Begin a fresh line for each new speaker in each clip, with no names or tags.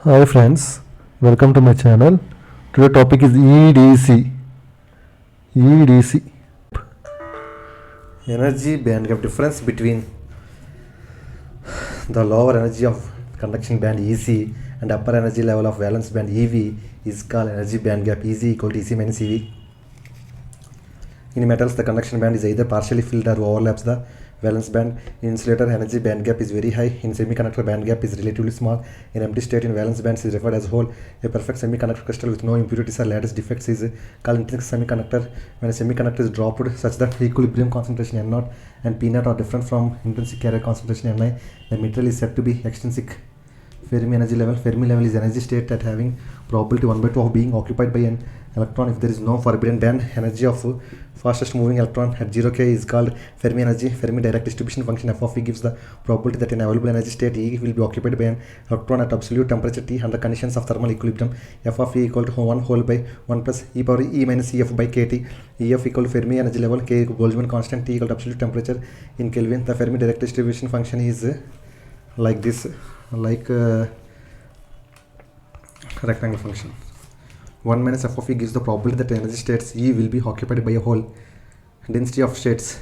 Hi friends, welcome to my channel. Today topic is EDC. EDC. Energy band gap difference between the lower energy of conduction band EC and upper energy level of valence band EV is called energy band gap. EC equal to EC minus EV. In metals, the conduction band is either partially filled or overlaps the valence band. In insulator, energy band gap is very high. In semiconductor, band gap is relatively small. In empty state, in valence bands is referred as hole. A perfect semiconductor crystal with no impurities or lattice defects is called intrinsic semiconductor. When a semiconductor is dropped such that equilibrium concentration N0 and P0 are different from intrinsic carrier concentration Ni, the material is said to be extrinsic. Fermi energy level. Fermi level is energy state that having probability 1 by 2 of being occupied by an electron if there is no forbidden band. Energy of fastest moving electron at 0k is called Fermi energy. Fermi direct distribution function f of E gives the probability that an available energy state E will be occupied by an electron at absolute temperature T under conditions of thermal equilibrium. F of E equal to 1 whole by 1 plus e power E minus Ef by kT. Ef equal to Fermi energy level, k Boltzmann constant, T equal to absolute temperature in Kelvin. The Fermi direct distribution function is like this, like rectangle function. 1 minus f of E gives the probability that energy states E will be occupied by a hole. Density of states.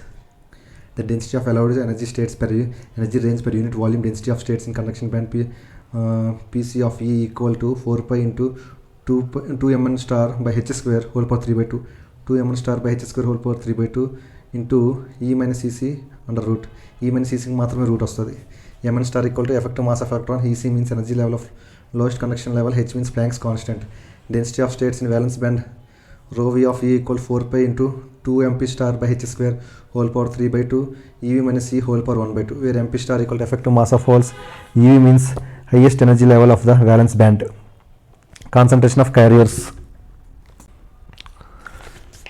The density of allowed energy states per energy range per unit volume density of states in conduction band Pc of E equal to 4 pi into 2 mn star by h square whole power 3 by 2. 2 mn star by h square whole power 3 by 2 into E minus Cc under root. E minus Cc మాత్రమే route వస్తుంది. mn star equal to effective mass of electron. Ec means energy level of lowest conduction level. H means Planck's constant. Density of states in valence band rho v of E equal 4 pi into 2 mp star by h square whole power 3 by 2 ev minus E whole power 1 by 2, where mp star equal to effective mass of holes. ev means highest energy level of the valence band. Concentration of carriers.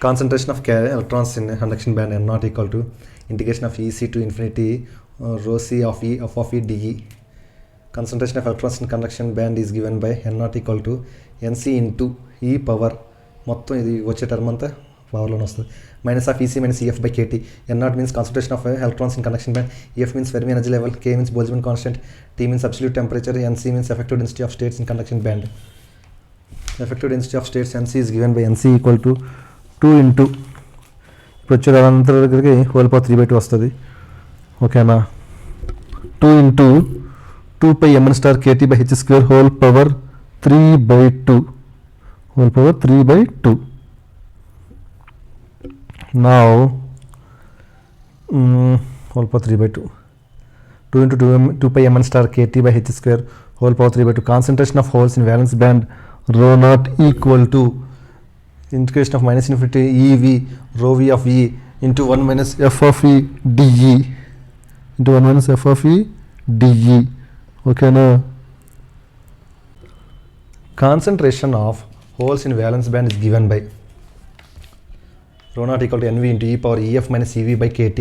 Concentration of electrons in conduction band n not equal to integration of Ec to infinity rho c of E f of E dE. Concentration of electrons in conduction band is given by n not equal to nc into E power మొత్తం ఇది వచ్చే term అంతా పవర్లోనే వస్తుంది minus of EC minus EF by KT. N naught means concentration of electrons in conduction band. EF means Fermi energy level. K means Boltzmann constant. T means absolute temperature. NC means effective density of states in conduction band. Effective density of states NC is given by NC equal to 2 into ఇప్పుడు వచ్చే అంతర దగ్గరికి whole power 3 by 2 వస్తుంది. ఓకేనా. 2 into 2 pi mn star kt by h square whole power 3 by 2 whole power 3 by 2. Now whole power 3 by 2. 2 into 2 pi mn star kt by h square whole power 3 by 2. Concentration of holes in valence band rho naught equal to integration of minus infinity ev rho v of E into 1 minus f of E dE into 1 minus f of E dE. Okay, now concentration of holes in valence band is given by rho naught equal to nv into E power EF minus EV by KT.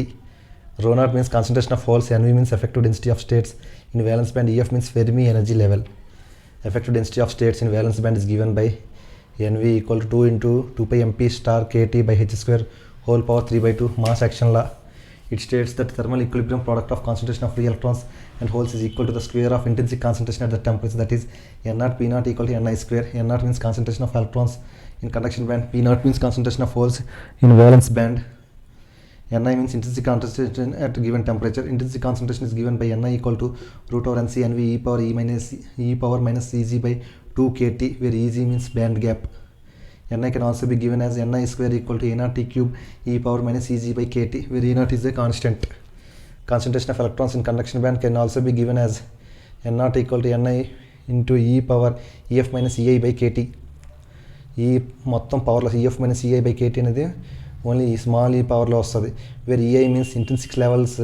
Rho naught means concentration of holes, nv means effective density of states in valence band, EF means Fermi energy level. Effective density of states in valence band is given by nv equal to 2 into 2 pi mp star kt by h square whole power 3 by 2. Mass action law. It states that thermal equilibrium product of concentration of free electrons and holes is equal to the square of intrinsic concentration at the temperature, that is n0 p0 equal to ni square. n0 means concentration of electrons in conduction band, p0 means concentration of holes in valence band. Ni means intrinsic concentration at given temperature. Intrinsic concentration is given by ni equal to root over nc nv e power minus Eg by 2 kt, where Eg means band gap. Ni can also be given as ni square equal to a0 t cube e power minus Eg by kt, where a0 is a constant. Concentration of electrons in conduction band can also be given as n0 equal to ni into e power ef minus ei by kt. ఈ మొత్తం పవర్లో EF minus EI by KT అనేది only ఈ small e పవర్లో వస్తుంది, where EI means intrinsic levels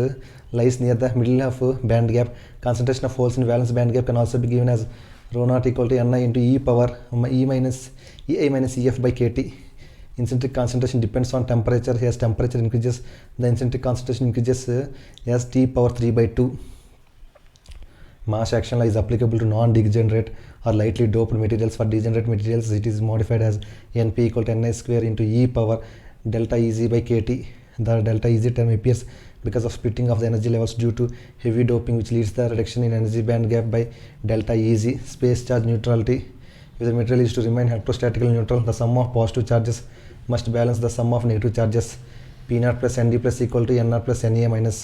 lies near the middle of band gap. Concentration of holes in valence band gap can also be given as rho naught equal to ni into E power E minus EI minus EF by KT. Intrinsic concentration depends on temperature. As temperature increases, the intrinsic concentration increases as T power 3 by 2. Mass action law is applicable to non-degenerate or lightly doped materials. For degenerate materials, it is modified as Np equal to ni square into E power delta Eg by KT. The delta Eg term appears because of splitting of the energy levels due to heavy doping, which leads the reduction in energy band gap by delta Eg. Space charge neutrality. If the material is to remain electrostatically neutral, the sum of positive charges must balance the sum of negative charges. P naught plus Nd plus equal to N naught plus Na minus.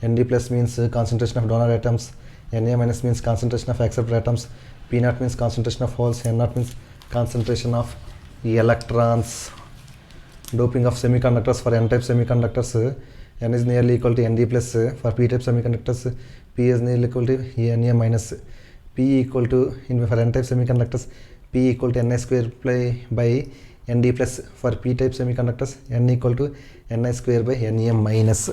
Nd plus means concentration of donor atoms, Na minus means concentration of acceptor atoms, P naught means concentration of holes, N naught means concentration of electrons. Doping of semiconductors. For n-type semiconductors, N is nearly equal to Nd plus. For p-type semiconductors, P is nearly equal to Na minus. P equal to, for n-type semiconductors, P equal to Ni square by Nd plus. For p-type semiconductors, N equal to Ni square by Na minus.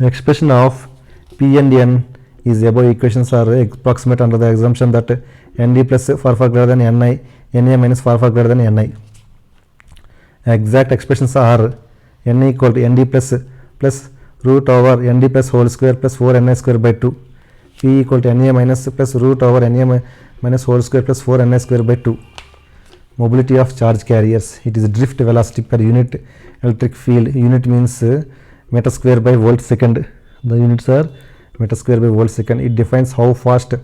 Expression of P and N is above equations are approximate under the assumption that Nd plus far greater than Ni, Na minus far greater than Ni. Exact expressions are N equal to Nd plus root over Nd plus whole square plus 4Ni square by 2. P equal to Na minus plus root over Na minus whole square plus 4Ni square by 2. Mobility of charge carriers. It is drift velocity per unit electric field. Unit means meter square by volt second. The units are meter square by volt second. It defines how fast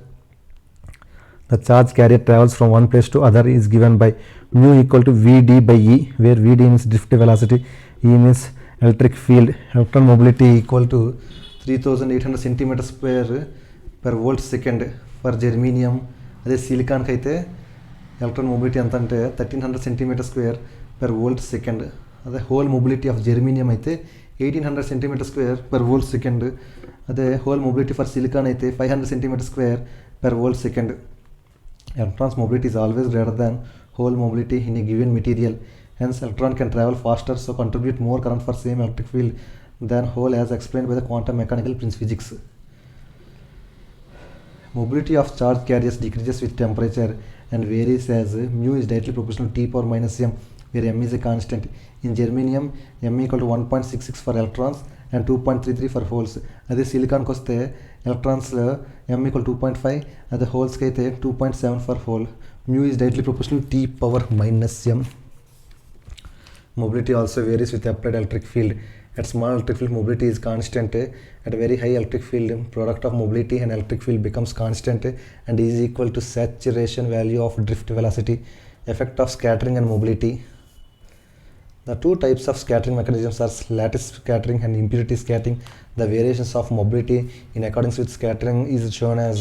the charge carrier travels from one place to other is given by mu equal to Vd by E, where Vd means drift velocity, E means electric field. Electron mobility equal to 3800 centimeter square per volt second for germanium. అదే సిలికాన్కి అయితే electron mobility ఎంత అంటే 1300 centimetre square per volt second. అదే hole mobility of germanium అయితే 1800 centimetre square per volt second. అదే hole mobility for silicon అయితే 500 centimetre square per volt second. Electron's mobility is always greater than hole mobility in a given material. Hence, electron can travel faster, so contribute more current for same electric field than hole, as explained by the quantum mechanical physics. Mobility of charge carriers decreases with temperature and varies as mu is directly proportional to T power minus m, where m is a constant. In germanium, m equal to 1.66 for electrons and 2.33 for holes. అదే సిలికాన్కి వస్తే ఎలక్ట్రాన్స్లో m equal 2.5, అదే హోల్స్కి అయితే 2.7 for hole. Mu is directly proportional to T power minus m. Mobility also varies with applied electric field. At small electric field, mobility is constant. At very high electric field, product of mobility and electric field becomes constant and is equal to saturation value of drift velocity. Effect of scattering and mobility. The two types of scattering mechanisms are lattice scattering and impurity scattering. The variations of mobility in accordance with scattering is shown as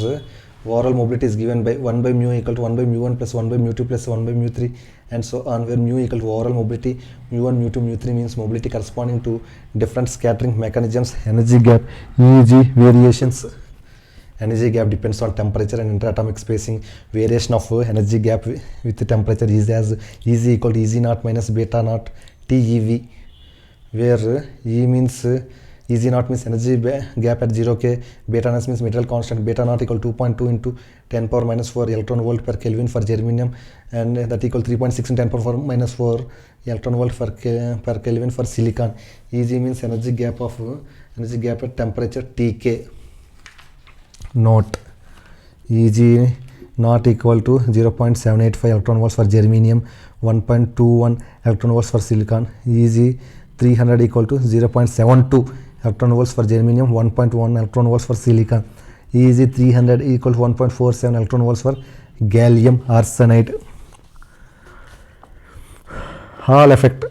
overall mobility is given by 1 by mu equal to 1 by mu 1 plus 1 by mu 2 plus 1 by mu 3 and so on, where mu equal to overall mobility, mu 1, mu 2, mu 3 means mobility corresponding to different scattering mechanisms. Energy gap, Eg variations. Energy gap depends on temperature and interatomic spacing. Variation of energy gap with temperature is as Eg equal to Eg naught minus beta naught TeV, where E means Eg naught means energy gap at 0K, beta naught means material constant, beta naught equal 2.2 into 10 power minus 4 electron volt per Kelvin for germanium, and that equal 3.6 into 10 power minus 4 electron volt per Kelvin for silicon. Eg means energy gap at temperature Tk. Note: Eg not equal to 0.785 electron volts for germanium, 1.21 electron volts for silicon. Eg 300 equal to 0.72 electron volts for germanium, 1.1 electron volts for silicon. Eg 300 equal to 1.47 electron volts for gallium arsenide. Hall effect.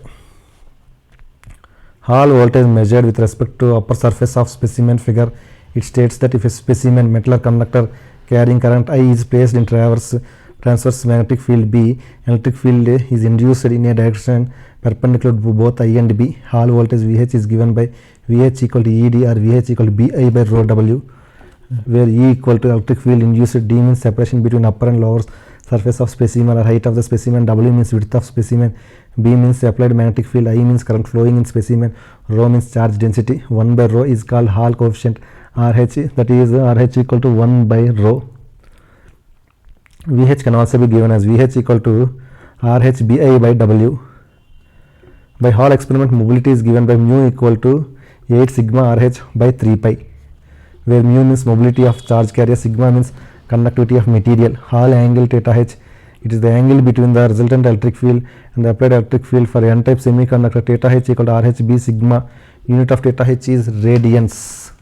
Hall voltage measured with respect to upper surface of specimen figure. It states that if a specimen metal or conductor carrying current I is placed in transverse magnetic field B, electric field is induced in a direction perpendicular to both I and B. Hall voltage Vh is given by Vh equal to Ed or Vh equal to Bi by rho W, where E equal to electric field induced, D means separation between upper and lower surface of specimen or height of the specimen, W means width of specimen, B means applied magnetic field, I means current flowing in specimen, rho means charge density. 1 by rho is called Hall coefficient. RH, that is RH equal to 1 by rho. Vh can also be given as Vh equal to RH Bi by W. By Hall experiment, mobility is given by mu equal to 8 sigma RH by 3 pi, where mu means mobility of charge carrier, sigma means conductivity of material. Hall angle theta h It is the angle between the resultant electric field and the applied electric field for n-type semiconductor. Theta h equal to RHB sigma. Unit of theta h is radians.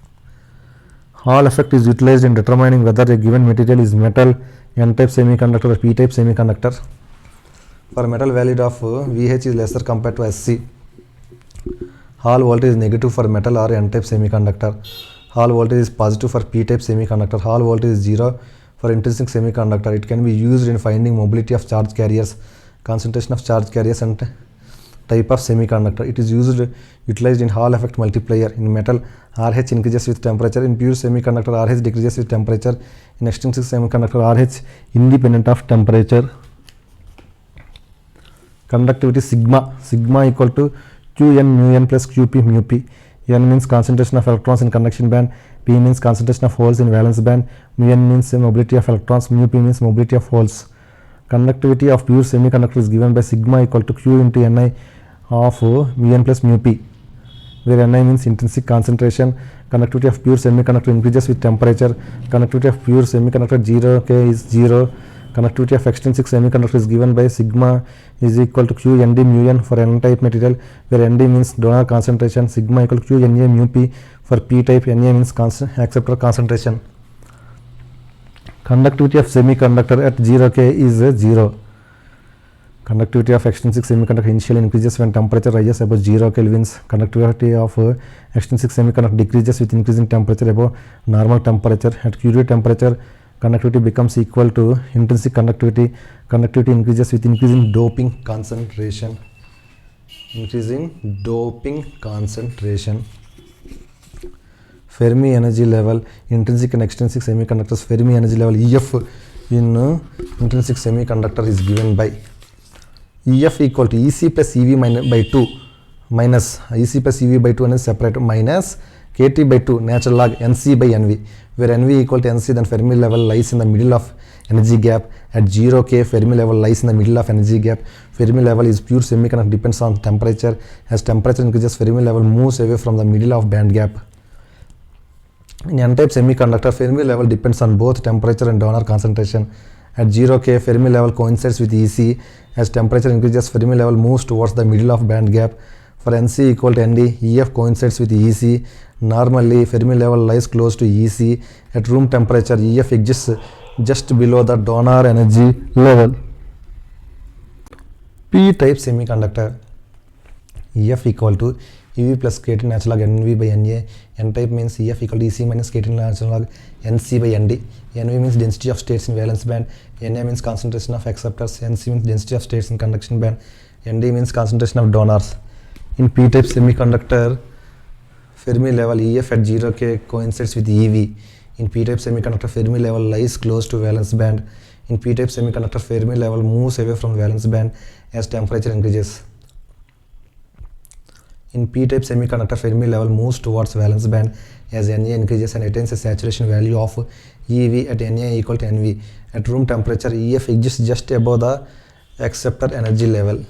Hall effect is utilized in determining whether a given material is metal, n-type semiconductor or p-type semiconductor. For metal, value of VH is lesser compared to SC. Hall voltage is negative for metal or n-type semiconductor. Hall voltage is positive for p-type semiconductor. Hall voltage is 0 for intrinsic semiconductor. It can be used in finding mobility of charge carriers, concentration of charge carriers and type of semiconductor. It is utilized in Hall effect multiplier. In metal, RH increases with temperature. In pure semiconductor, RH decreases with temperature. In extrinsic semiconductor, RH independent of temperature. Conductivity sigma equal to Qn mu n plus Qp mu p. N means concentration of electrons in conduction band, P means concentration of holes in valence band, mu n means mobility of electrons, mu p means mobility of holes. Conductivity of pure semiconductor is given by sigma equal to Q into Ni of mu n plus mu p, where Ni means intrinsic concentration. Conductivity of pure semiconductor increases with temperature. Conductivity of pure semiconductor 0 K is 0. Conductivity of extrinsic semiconductor is given by sigma is equal to Q Nd mu n for n-type material, where Nd means donor concentration, sigma equal to Q Na mu p for p-type, Na means acceptor concentration. Conductivity of semiconductor at 0 K is 0. Conductivity of extrinsic semiconductor initially increases when temperature rises above 0 kelvins. Conductivity of extrinsic semiconductor decreases with increasing temperature above normal temperature. At Curie temperature, conductivity becomes equal to intrinsic conductivity. Conductivity increases with increasing doping concentration. Increasing doping concentration. Fermi energy level, intrinsic and extrinsic semiconductors. Fermi energy level EF in intrinsic semiconductor is given by EF equal to EC plus EV by 2 minus EC plus EV by 2 and separate minus KT by 2 natural log NC by NV, where NV equal to NC, then Fermi level lies in the middle of energy gap. At 0 K, Fermi level lies in the middle of energy gap. Fermi level is pure semiconductor, depends on temperature. As temperature increases, Fermi level moves away from the middle of band gap. In n-type semiconductor, Fermi level depends on both temperature and donor concentration. At 0 K, Fermi level coincides with EC. As temperature increases, Fermi level moves towards the middle of band gap. For NC equal to ND, EF coincides with EC. Normally, Fermi level lies close to EC. At room temperature, EF exists just below the donor energy level. P-type semiconductor, EF equal to EV plus KT natural log NV by NA. N-type means EF equal to EC minus KT natural log NC by ND. NV means density of states in valence band. Na means concentration of acceptors. NC means density of states in conduction band. Nd means concentration of donors. In P-type semiconductor, Fermi level EF at 0 K coincides with EV. In P-type semiconductor, Fermi level lies close to valence band. In P-type semiconductor, Fermi level moves away from valence band as temperature increases. In P-type semiconductor, Fermi level moves towards valence band as Na increases and attains a saturation value of EV at Na equal to NV. At room temperature, EF exists just above the acceptor energy level.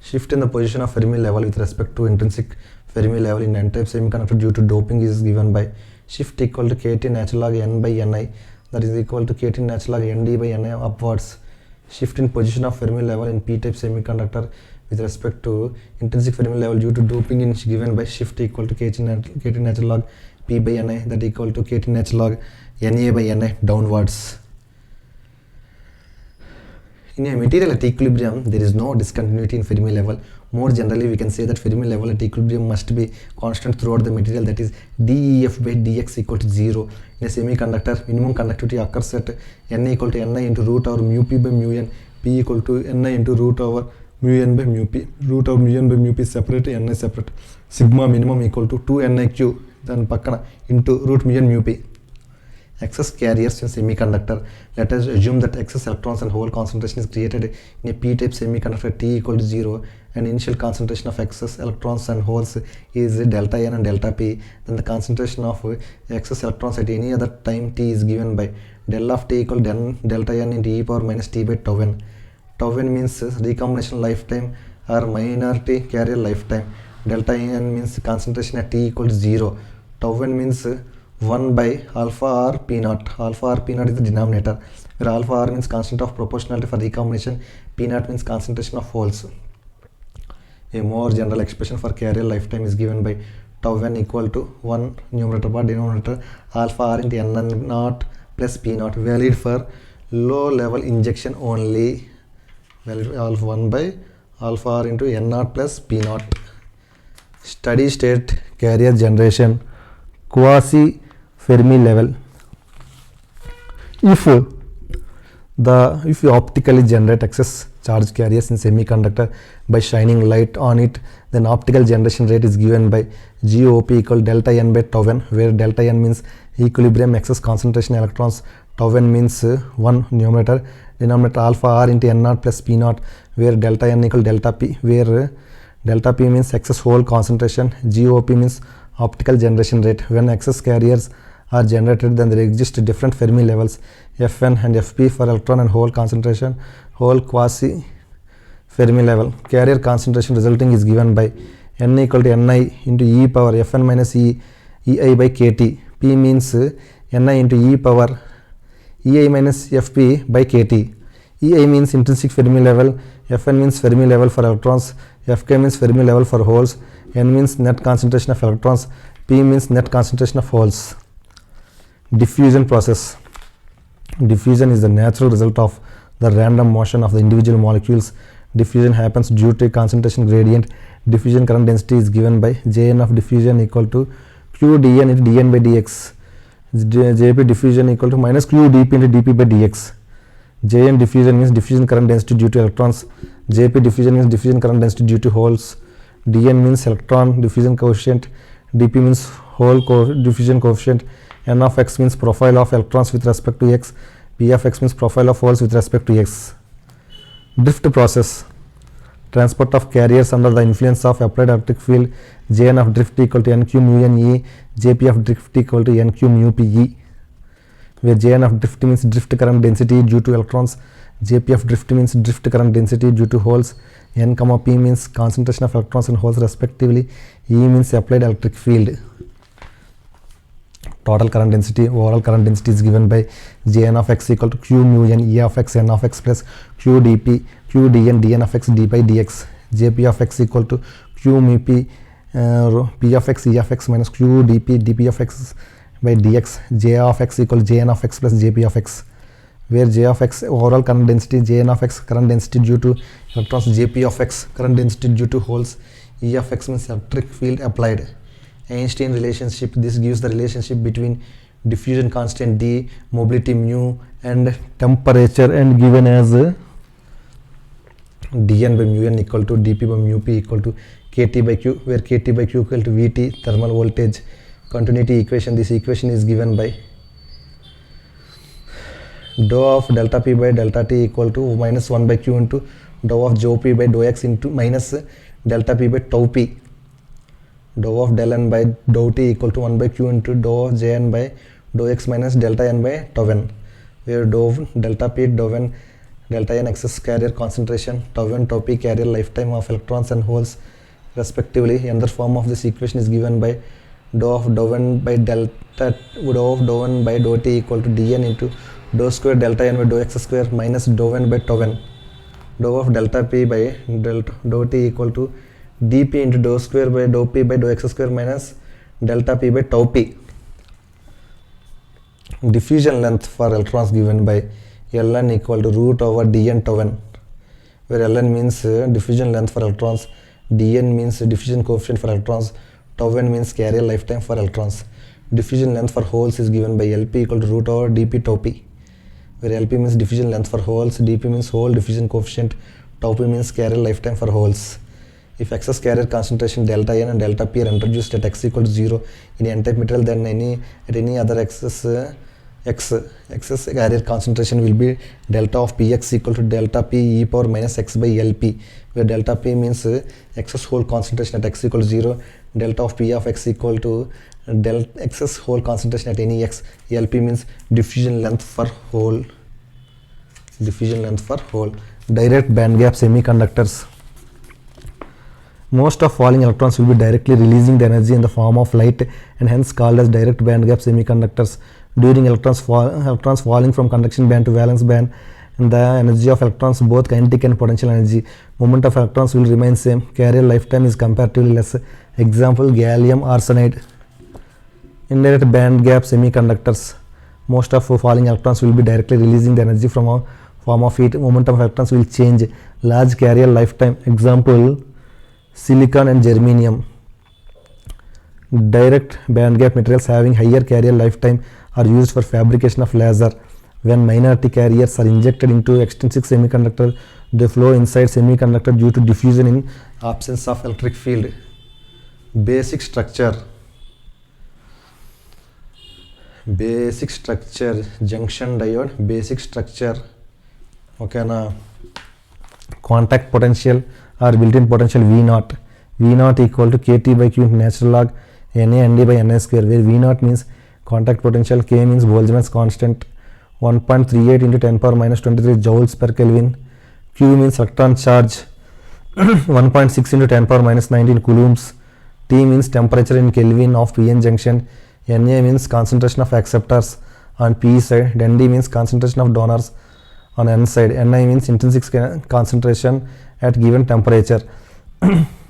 Shift in the position of Fermi level with respect to intrinsic Fermi level in n-type semiconductor due to doping is given by shift equal to KT natural log N by Ni, that is equal to KT natural log Nd by Ni upwards. Shift in position of Fermi level in P-type semiconductor with respect to intrinsic Fermi level due to doping is given by shift equal to KT natural log P by Ni, that equal to KT natural log Na by Ni downwards. In a material at equilibrium, there is no discontinuity in Fermi level. More generally, we can say that Fermi level at equilibrium must be constant throughout the material, that is dEF by dx equal to 0. In a semiconductor, minimum conductivity occurs at N equal to Ni into root over mu p by mu n, P equal to Ni into root over mu n by mu p. Root over mu n by mu p separate, Ni separate. Sigma minimum equal to 2 Niq, then pakkana into root mu n mu p. Excess carriers in semiconductor. Let us assume that excess electrons and hole concentration is created in a p-type semiconductor T equal to 0 and initial concentration of excess electrons and holes is delta N and delta P. Then the concentration of excess electrons at any other time T is given by del of T equal to delta N into e power minus T by tau n. Tau n means recombination lifetime or minority carrier lifetime. Delta N means concentration at T equal to 0. Tau n means 1 by alpha r p naught. Alpha r p naught is the denominator, where alpha r means constant of proportionality for recombination, p naught means concentration of holes. A more general expression for carrier lifetime is given by tau n equal to 1 numerator by denominator alpha r into n naught plus p naught, valid for low level injection only. Valid alpha 1 by alpha r into n naught plus p naught. Steady state carrier generation, quasi Fermi level. If you optically generate excess charge carriers in semiconductor by shining light on it, then optical generation rate is given by GOP equal delta n by tau n, where delta n means equilibrium excess concentration electrons, tau n means 1 numerator, denominator alpha r into n naught plus p naught, where delta n equal delta p, where delta p means excess hole concentration, GOP means optical generation rate. When excess carriers are generated, then there exist different Fermi levels, Fn and Fp for electron and hole concentration, hole quasi Fermi level. Carrier concentration resulting is given by n equal to ni into e power Fn minus ei by kt. P means ni into e power ei minus Fp by kt. Ei means intrinsic Fermi level, Fn means Fermi level for electrons, Fk means Fermi level for holes, n means net concentration of electrons, p means net concentration of holes. Diffusion process. Diffusion is the natural result of the random motion of the individual molecules. Diffusion happens due to a concentration gradient. Diffusion current density is given by Jn of diffusion equal to q dn into dn by dx. Jp diffusion equal to minus q dp into dp by dx. Jn diffusion means diffusion current density due to electrons. Jp diffusion means diffusion current density due to holes. Dn means electron diffusion coefficient. dp means hole diffusion coefficient. N of x means profile of electrons with respect to x. P of x means profile of holes with respect to x. Drift process. Transport of carriers under the influence of applied electric field. Jn of drift equal to nq mu n e. Jp of drift equal to nq mu p e, where Jn of drift means drift current density due to electrons. Jp of drift means drift current density due to holes. N, p means concentration of electrons and holes respectively. E means applied electric field. Total current density, overall current density is given by Jn of x equal to q mu n e of x n of x plus q dp q dn dn of x d by dx. Jp of x equal to q mu p p of x e of x minus q dp dp of x by dx. J of x equal to jn of x plus jp of x, where j of x overall current density, jn of x current density due to electrons, jp of x current density due to holes, e of x means electric field applied. Einstein relationship, this gives the relationship between diffusion constant d, mobility mu and temperature, and given as dn by mu n equal to dp by mu p equal to kt by q, where kt by q equal to vt thermal voltage. Continuity equation, this equation is given by dou of delta p by delta t equal to minus 1 by q into dou of dou p by dou x into minus delta p by tau p. Dou of del n by dou t equal to 1 by q into dou of jn by dou x minus delta n by tau n, where dou of delta p, dou n, delta n excess carrier concentration, tau n, tau p carrier lifetime of electrons and holes respectively. Another form of this equation is given by dou of dou n by delta, dou of dou n by dou t equal to dn into dou square delta n by dou x square minus dou n by tau n. Dou of delta p by dou t equal to dp into dou square by dou p by dou x square minus delta p by tau p. Diffusion length for electrons given by Ln equal to root over dn tau n, where Ln means diffusion length for electrons, dn means diffusion coefficient for electrons, tau n means carrier lifetime for electrons. Diffusion length for holes is given by Lp equal to root over dp tau p, where Lp means diffusion length for holes, dp means hole diffusion coefficient, tau p means carrier lifetime for holes. If excess carrier concentration delta n and delta p are introduced at x equal to 0 in n-type material, then at any other excess carrier concentration will be delta of px equal to delta p e power minus x by Lp, where delta p means excess hole concentration at x equal to 0, delta of p of x equal to excess hole concentration at any x. Lp means diffusion length for hole. Direct band gap semiconductors. Most of falling electrons will be directly releasing the energy in the form of light and hence called as direct band gap semiconductors. During electrons falling from conduction band to valence band, and the energy of electrons, both kinetic and potential energy, moment of electrons will remain same. Carrier lifetime is comparatively less. Example, gallium arsenide. Indirect band gap semiconductors. Most of falling electrons will be directly releasing the energy from a form of heat. Momentum of electrons will change. Large carrier lifetime. Example, silicon and germanium. Direct band gap materials having higher carrier lifetime are used for fabrication of laser. When minority carriers are injected into extrinsic semiconductor, they flow inside semiconductor due to diffusion in absence of electric field. Basic structure. Junction diode. Basic structure. Okay na. Contact potential or built-in potential V0. V0 equal to KT by Q natural log Na Nd by Na square, where V0 means contact potential, K means Boltzmann's constant, 1.38 into 10 power minus 23 joules per Kelvin. Q means electron charge, 1.6 into 10 power minus 19 coulombs. T means temperature in Kelvin of PN junction. Na means concentration of acceptors on P side. Nd means concentration of donors on N side. Ni means intrinsic concentration at given temperature.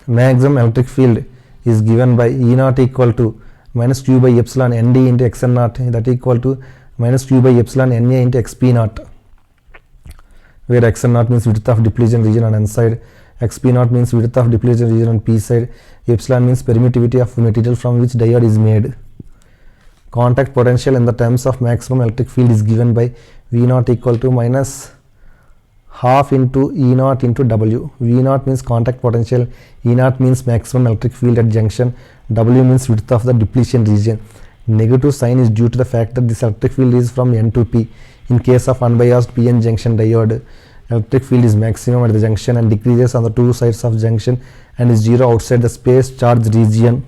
Maximum electric field is given by E0 equal to minus Q by epsilon Nd into Xn0, that equal to minus Q by epsilon Na into Xp0, where Xn0 means width of depletion region on N side, Xp0 means width of depletion region on P side, epsilon means permittivity of material from which diode is made. Contact potential in the terms of maximum electric field is given by V0 equal to minus half into E0 into W. V0 means contact potential, E0 means maximum electric field at junction, W means width of the depletion region. Negative sign is due to the fact that this electric field is from N to P. In case of unbiased PN junction diode, electric field is maximum at the junction and decreases on the two sides of junction and is zero outside the space charge region.